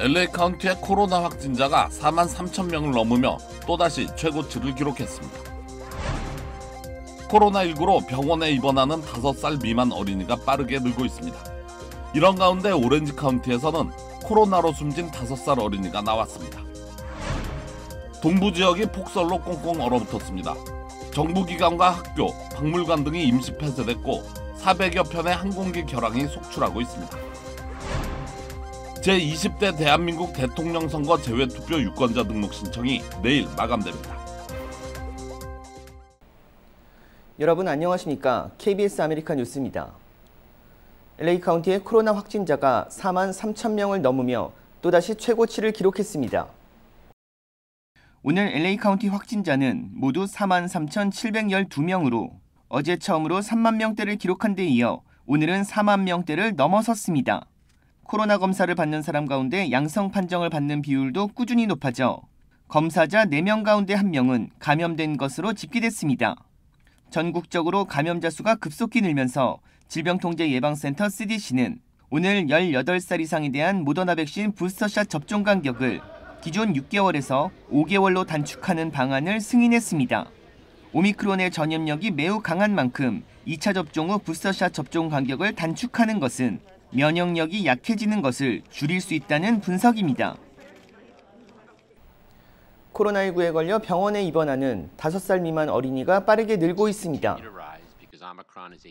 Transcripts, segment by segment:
LA 카운티의 코로나 확진자가 4만 3천 명을 넘으며 또다시 최고치를 기록했습니다. 코로나19로 병원에 입원하는 5살 미만 어린이가 빠르게 늘고 있습니다. 이런 가운데 오렌지 카운티에서는 코로나로 숨진 5살 어린이가 나왔습니다. 동부 지역이 폭설로 꽁꽁 얼어붙었습니다. 정부기관과 학교, 박물관 등이 임시 폐쇄됐고 400여 편의 항공기 결항이 속출하고 있습니다. 제20대 대한민국 대통령 선거 재외투표 유권자 등록 신청이 내일 마감됩니다. 여러분 안녕하십니까? KBS 아메리카 뉴스입니다. LA 카운티의 코로나 확진자가 4만 3천 명을 넘으며 또다시 최고치를 기록했습니다. 오늘 LA 카운티 확진자는 모두 4만 3,712명으로 어제 처음으로 3만 명대를 기록한 데 이어 오늘은 4만 명대를 넘어섰습니다. 코로나 검사를 받는 사람 가운데 양성 판정을 받는 비율도 꾸준히 높아져 검사자 4명 가운데 1명은 감염된 것으로 집계됐습니다. 전국적으로 감염자 수가 급속히 늘면서 질병통제예방센터 CDC는 오늘 18살 이상에 대한 모더나 백신 부스터샷 접종 간격을 기존 6개월에서 5개월로 단축하는 방안을 승인했습니다. 오미크론의 전염력이 매우 강한 만큼 2차 접종 후 부스터샷 접종 간격을 단축하는 것은 면역력이 약해지는 것을 줄일 수 있다는 분석입니다. 코로나19에 걸려 병원에 입원하는 5살 미만 어린이가 빠르게 늘고 있습니다.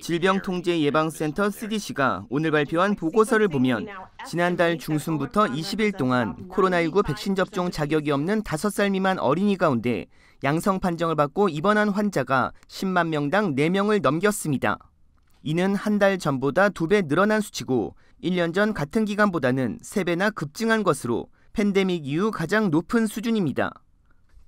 질병통제예방센터 CDC가 오늘 발표한 보고서를 보면 지난달 중순부터 20일 동안 코로나19 백신 접종 자격이 없는 5살 미만 어린이 가운데 양성 판정을 받고 입원한 환자가 10만 명당 4명을 넘겼습니다. 이는 한 달 전보다 2배 늘어난 수치고 1년 전 같은 기간보다는 3배나 급증한 것으로 팬데믹 이후 가장 높은 수준입니다.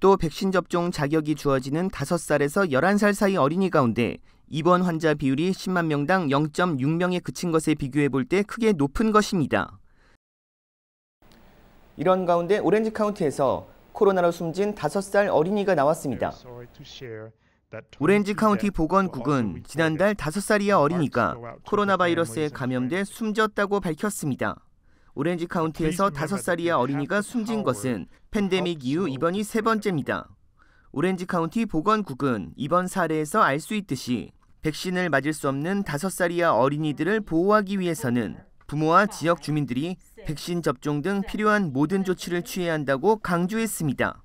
또 백신 접종 자격이 주어지는 5살에서 11살 사이 어린이 가운데 입원 환자 비율이 10만 명당 0.6명에 그친 것에 비교해 볼 때 크게 높은 것입니다. 이런 가운데 오렌지 카운티에서 코로나로 숨진 5살 어린이가 나왔습니다. 오렌지 카운티 보건국은 지난달 5살 이하 어린이가 코로나 바이러스에 감염돼 숨졌다고 밝혔습니다. 오렌지 카운티에서 5살 이하 어린이가 숨진 것은 팬데믹 이후 이번이 3번째입니다. 오렌지 카운티 보건국은 이번 사례에서 알 수 있듯이 백신을 맞을 수 없는 5살 이하 어린이들을 보호하기 위해서는 부모와 지역 주민들이 백신 접종 등 필요한 모든 조치를 취해야 한다고 강조했습니다.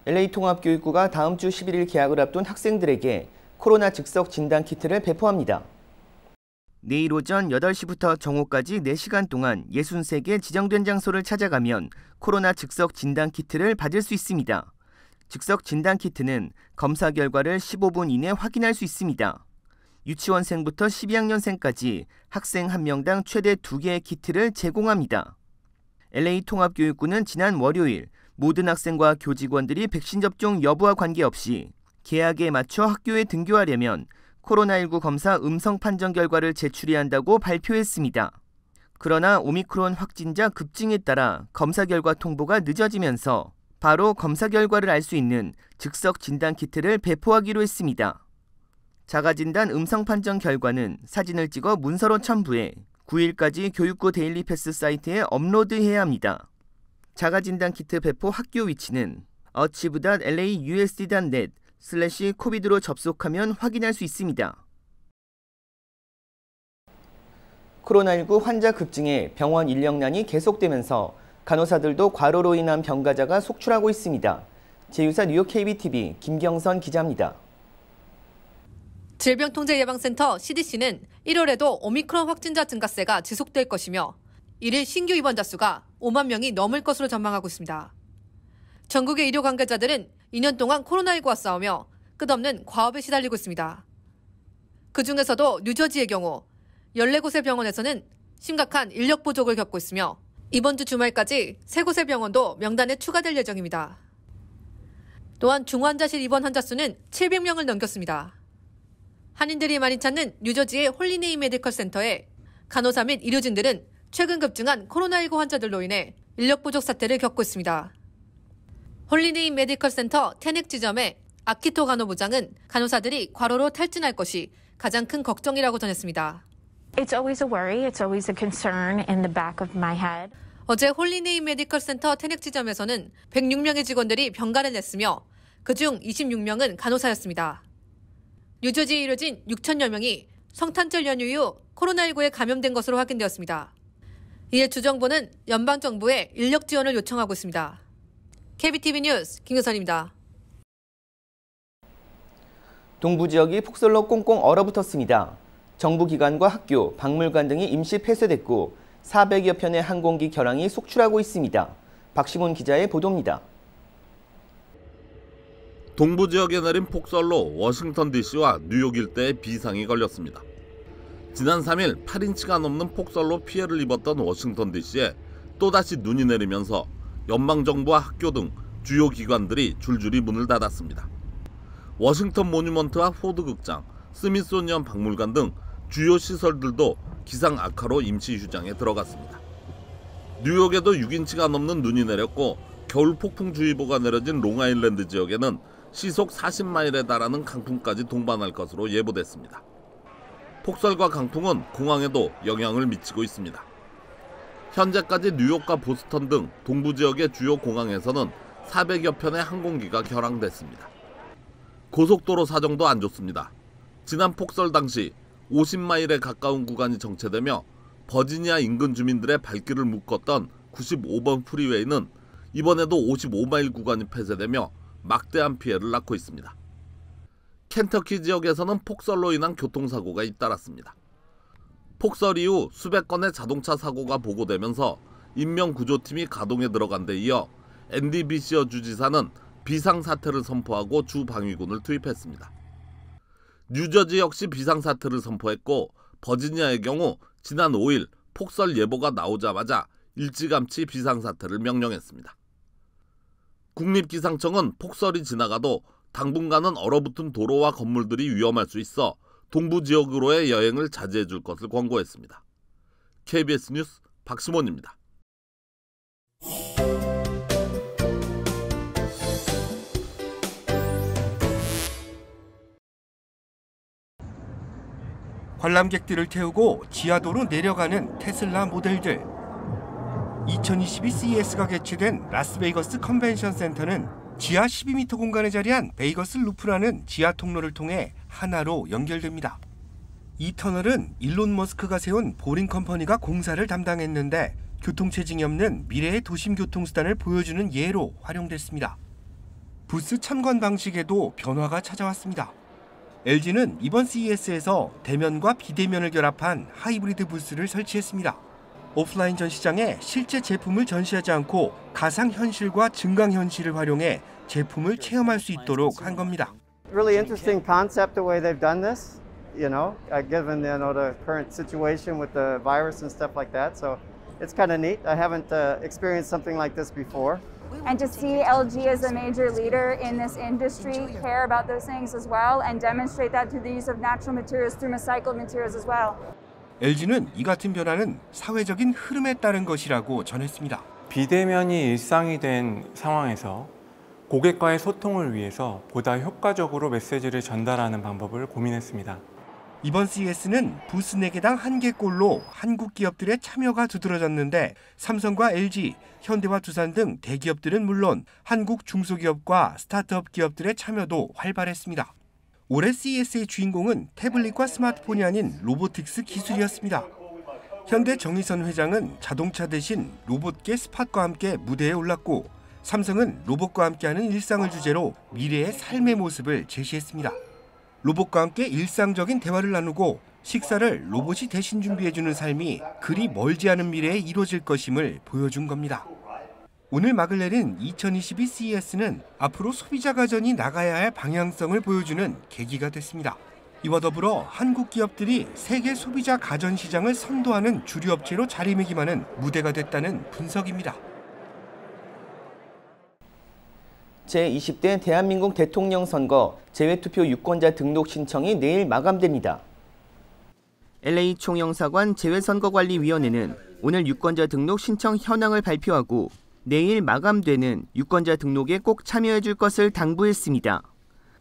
LA 통합교육부가 다음 주 11일 개학을 앞둔 학생들에게 코로나 즉석 진단 키트를 배포합니다. 내일 오전 8시부터 정오까지 4시간 동안 63개 지정된 장소를 찾아가면 코로나 즉석 진단 키트를 받을 수 있습니다. 즉석 진단 키트는 검사 결과를 15분 이내 확인할 수 있습니다. 유치원생부터 12학년생까지 학생 1명당 최대 2개의 키트를 제공합니다. LA 통합교육부는 지난 월요일 모든 학생과 교직원들이 백신 접종 여부와 관계없이 개학에 맞춰 학교에 등교하려면 코로나19 검사 음성 판정 결과를 제출해야 한다고 발표했습니다. 그러나 오미크론 확진자 급증에 따라 검사 결과 통보가 늦어지면서 바로 검사 결과를 알 수 있는 즉석 진단 키트를 배포하기로 했습니다. 자가진단 음성 판정 결과는 사진을 찍어 문서로 첨부해 9일까지 교육부 데일리 패스 사이트에 업로드해야 합니다. 자가진단 키트 배포 학교 위치는 archive.lausd.net/covid로 접속하면 확인할 수 있습니다. 코로나19 환자 급증에 병원 인력난이 계속되면서 간호사들도 과로로 인한 병가자가 속출하고 있습니다. 제2사 뉴욕 KBTV 김경선 기자입니다. 질병통제예방센터 CDC는 1월에도 오미크론 확진자 증가세가 지속될 것이며 1일 신규 입원자 수가 5만 명이 넘을 것으로 전망하고 있습니다. 전국의 의료 관계자들은 2년 동안 코로나19와 싸우며 끝없는 과업에 시달리고 있습니다. 그중에서도 뉴저지의 경우 14곳의 병원에서는 심각한 인력 부족을 겪고 있으며 이번 주 주말까지 3곳의 병원도 명단에 추가될 예정입니다. 또한 중환자실 입원 환자 수는 700명을 넘겼습니다. 한인들이 많이 찾는 뉴저지의 홀리네이 메디컬 센터에 간호사 및 의료진들은 최근 급증한 코로나19 환자들로 인해 인력 부족 사태를 겪고 있습니다. 홀리네이 메디컬 센터 테넥 지점의 아키토 간호부장은 간호사들이 과로로 탈진할 것이 가장 큰 걱정이라고 전했습니다. It's always a worry. It's always a concern in the back of my head. 어제 홀리네임 메디컬 센터 태넥 지점에서는 106명의 직원들이 병가를 냈으며 그중 26명은 간호사였습니다. 뉴저지에 이뤄진 6천여 명이 성탄절 연휴 이후 코로나19에 감염된 것으로 확인되었습니다. 이에 주정부는 연방정부에 인력 지원을 요청하고 있습니다. KBTV 뉴스 김효선입니다. 동부 지역이 폭설로 꽁꽁 얼어붙었습니다. 정부 기관과 학교, 박물관 등이 임시 폐쇄됐고 400여 편의 항공기 결항이 속출하고 있습니다. 박시몬 기자의 보도입니다. 동부 지역에 내린 폭설로 워싱턴 DC와 뉴욕 일대에 비상이 걸렸습니다. 지난 3일 8인치가 넘는 폭설로 피해를 입었던 워싱턴 DC에 또다시 눈이 내리면서 연방정부와 학교 등 주요 기관들이 줄줄이 문을 닫았습니다. 워싱턴 모뉴먼트와 포드 극장, 스미소니언 박물관 등 주요 시설들도 기상 악화로 임시 휴장에 들어갔습니다. 뉴욕에도 6인치가 넘는 눈이 내렸고 겨울 폭풍주의보가 내려진 롱아일랜드 지역에는 시속 40마일에 달하는 강풍까지 동반할 것으로 예보됐습니다. 폭설과 강풍은 공항에도 영향을 미치고 있습니다. 현재까지 뉴욕과 보스턴 등 동부 지역의 주요 공항에서는 400여 편의 항공기가 결항됐습니다. 고속도로 사정도 안 좋습니다. 지난 폭설 당시 50마일에 가까운 구간이 정체되며 버지니아 인근 주민들의 발길을 묶었던 95번 프리웨이는 이번에도 55마일 구간이 폐쇄되며 막대한 피해를 낳고 있습니다. 켄터키 지역에서는 폭설로 인한 교통사고가 잇따랐습니다. 폭설 이후 수백 건의 자동차 사고가 보고되면서 인명구조팀이 가동에 들어간 데 이어 앤디 비시어 주지사는 비상사태를 선포하고 주방위군을 투입했습니다. 뉴저지 역시 비상사태를 선포했고 버지니아의 경우 지난 5일 폭설 예보가 나오자마자 일찌감치 비상사태를 명령했습니다. 국립기상청은 폭설이 지나가도 당분간은 얼어붙은 도로와 건물들이 위험할 수 있어 동부 지역으로의 여행을 자제해 줄 것을 권고했습니다. KBS 뉴스 박시몬입니다. 관람객들을 태우고 지하도로 내려가는 테슬라 모델들. 2022 CES가 개최된 라스베이거스 컨벤션 센터는 지하 12m 공간에 자리한 베이거스 루프라는 지하 통로를 통해 하나로 연결됩니다. 이 터널은 일론 머스크가 세운 보링 컴퍼니가 공사를 담당했는데 교통체증이 없는 미래의 도심 교통수단을 보여주는 예로 활용됐습니다. 부스 참관 방식에도 변화가 찾아왔습니다. LG는 이번 CES에서 대면과 비대면을 결합한 하이브리드 부스를 설치했습니다. 오프라인 전시장에 실제 제품을 전시하지 않고 가상현실과 증강현실을 활용해 제품을 체험할 수 있도록 한 겁니다. Really interesting concept the way they've done this, given the current situation with the virus and stuff like that. So it's kind of neat. I haven't experienced something like this before. And to see LG as a major leader in this industry care about those things as well and demonstrate that to the use of natural materials through recycled materials as well. LG는 이 같은 변화는 사회적인 흐름에 따른 것이라고 전했습니다. 비대면이 일상이 된 상황에서 고객과의 소통을 위해서 보다 효과적으로 메시지를 전달하는 방법을 고민했습니다. 이번 CES는 부스 4개당 1개꼴로 한국 기업들의 참여가 두드러졌는데 삼성과 LG, 현대와 두산 등 대기업들은 물론 한국 중소기업과 스타트업 기업들의 참여도 활발했습니다. 올해 CES의 주인공은 태블릿과 스마트폰이 아닌 로보틱스 기술이었습니다. 현대 정의선 회장은 자동차 대신 로봇계 스팟과 함께 무대에 올랐고 삼성은 로봇과 함께하는 일상을 주제로 미래의 삶의 모습을 제시했습니다. 로봇과 함께 일상적인 대화를 나누고 식사를 로봇이 대신 준비해주는 삶이 그리 멀지 않은 미래에 이루어질 것임을 보여준 겁니다. 오늘 막을 내린 2022 CES는 앞으로 소비자 가전이 나가야 할 방향성을 보여주는 계기가 됐습니다. 이와 더불어 한국 기업들이 세계 소비자 가전 시장을 선도하는 주류 업체로 자리매김하는 무대가 됐다는 분석입니다. 제20대 대한민국 대통령 선거 재외투표 유권자 등록 신청이 내일 마감됩니다. LA 총영사관 재외선거관리위원회는 오늘 유권자 등록 신청 현황을 발표하고 내일 마감되는 유권자 등록에 꼭 참여해 줄 것을 당부했습니다.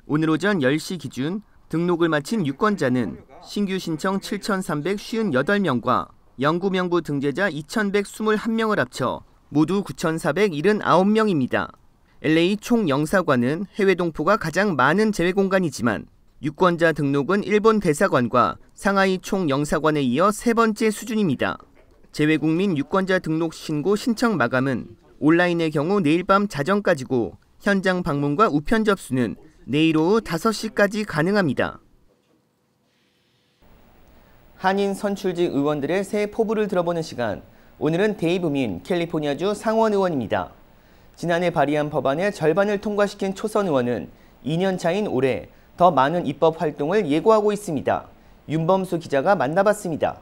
오늘 오전 10시 기준 등록을 마친 유권자는 신규 신청 7,358명과 영구명부 등재자 2,121명을 합쳐 모두 9,479명입니다. LA 총영사관은 해외 동포가 가장 많은 재외 공간이지만 유권자 등록은 일본 대사관과 상하이 총영사관에 이어 세 번째 수준입니다. 재외국민 유권자 등록 신고 신청 마감은 온라인의 경우 내일 밤 자정까지고 현장 방문과 우편 접수는 내일 오후 5시까지 가능합니다. 한인 선출직 의원들의 새 포부를 들어보는 시간, 오늘은 데이브 민 캘리포니아주 상원 의원입니다. 지난해 발의한 법안의 절반을 통과시킨 초선 의원은 2년 차인 올해 더 많은 입법 활동을 예고하고 있습니다. 윤범수 기자가 만나봤습니다.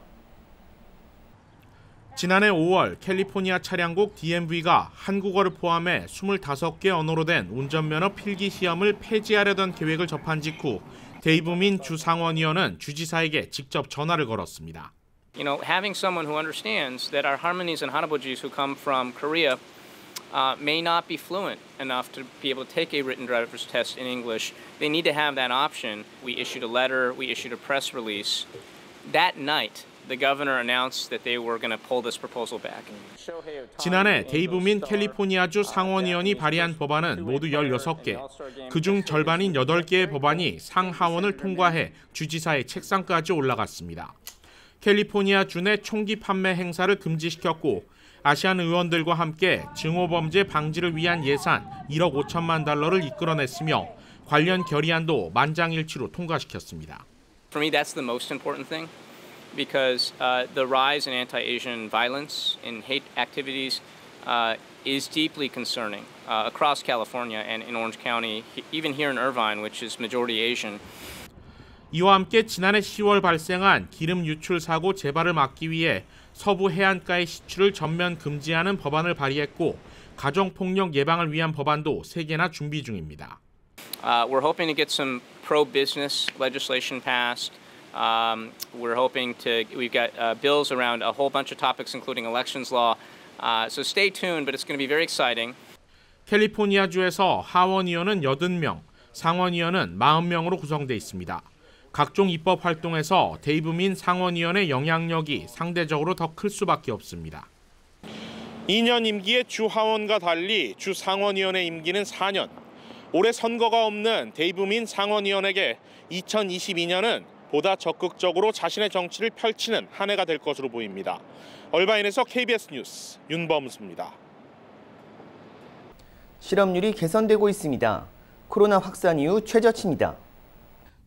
지난해 5월 캘리포니아 차량국 DMV가 한국어를 포함해 25개 언어로 된 운전면허 필기 시험을 폐지하려던 계획을 접한 직후 데이브 민 주 상원의원은 주지사에게 직접 전화를 걸었습니다. You know, having someone who understands that our Harmonis and Hanabojis who come from Korea may not be fluent enough to be able to take a written driver's test in English. They need to have that option. We issued a letter, we issued a press release. That night, the governor announced that they were going to pull this proposal back. 지난해 데이브 민 캘리포니아주 상원의원이 발의한 법안은 모두 16개, 그중 절반인 8개의 법안이 상하원을 통과해 주지사의 책상까지 올라갔습니다. 캘리포니아주 내 총기 판매 행사를 금지시켰고 아시안 의원들과 함께 증오범죄 방지를 위한 예산 1억 5천만 달러를 이끌어냈으며 관련 결의안도 만장일치로 통과시켰습니다. For me, that's the most important thing. Because the rise in anti-Asian violence and hate activities is deeply concerning across California and in Orange County, even here in Irvine, which is majority Asian. 이와 함께 지난해 10월 발생한 기름 유출 사고 재발을 막기 위해 서부 해안가의 시추를 전면 금지하는 법안을 발의했고 가정폭력 예방을 위한 법안도 3개나 준비 중입니다. We're hoping to get some pro-business legislation passed. We're hoping to, we've got bills around a whole bunch of topics, including elections law. So stay tuned, but it's going to be very exciting. 캘리포니아주에서 하원의원은 80명, 상원의원은 40명으로 구성돼 있습니다. 각종 입법 활동에서 데이브 민 상원의원의 영향력이 상대적으로 더 클 수밖에 없습니다. 2년 임기의 주 하원과 달리 주 상원의원의 임기는 4년. 올해 선거가 없는 데이브 민 상원의원에게 2022년은 보다 적극적으로 자신의 정치를 펼치는 한 해가 될 것으로 보입니다. 얼바인에서 KBS 뉴스 윤범수입니다. 실업률이 개선되고 있습니다. 코로나 확산 이후 최저치입니다.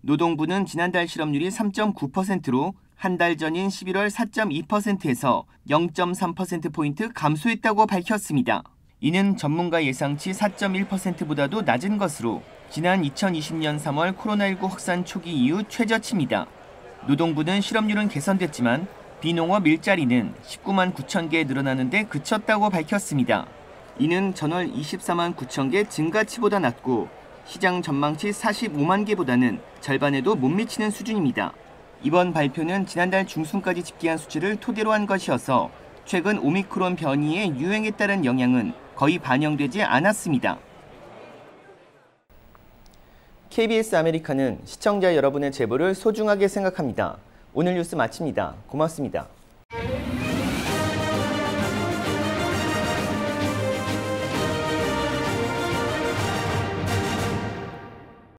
노동부는 지난달 실업률이 3.9%로 한 달 전인 11월 4.2%에서 0.3%포인트 감소했다고 밝혔습니다. 이는 전문가 예상치 4.1%보다도 낮은 것으로 지난 2020년 3월 코로나19 확산 초기 이후 최저치입니다. 노동부는 실업률은 개선됐지만 비농업 일자리는 19만 9천 개 늘어나는데 그쳤다고 밝혔습니다. 이는 전월 24만 9천 개 증가치보다 낮고 시장 전망치 45만 개보다는 절반에도 못 미치는 수준입니다. 이번 발표는 지난달 중순까지 집계한 수치를 토대로 한 것이어서 최근 오미크론 변이의 유행에 따른 영향은 거의 반영되지 않았습니다. KBS 아메리카는 시청자 여러분의 제보를 소중하게 생각합니다. 오늘 뉴스 마칩니다. 고맙습니다.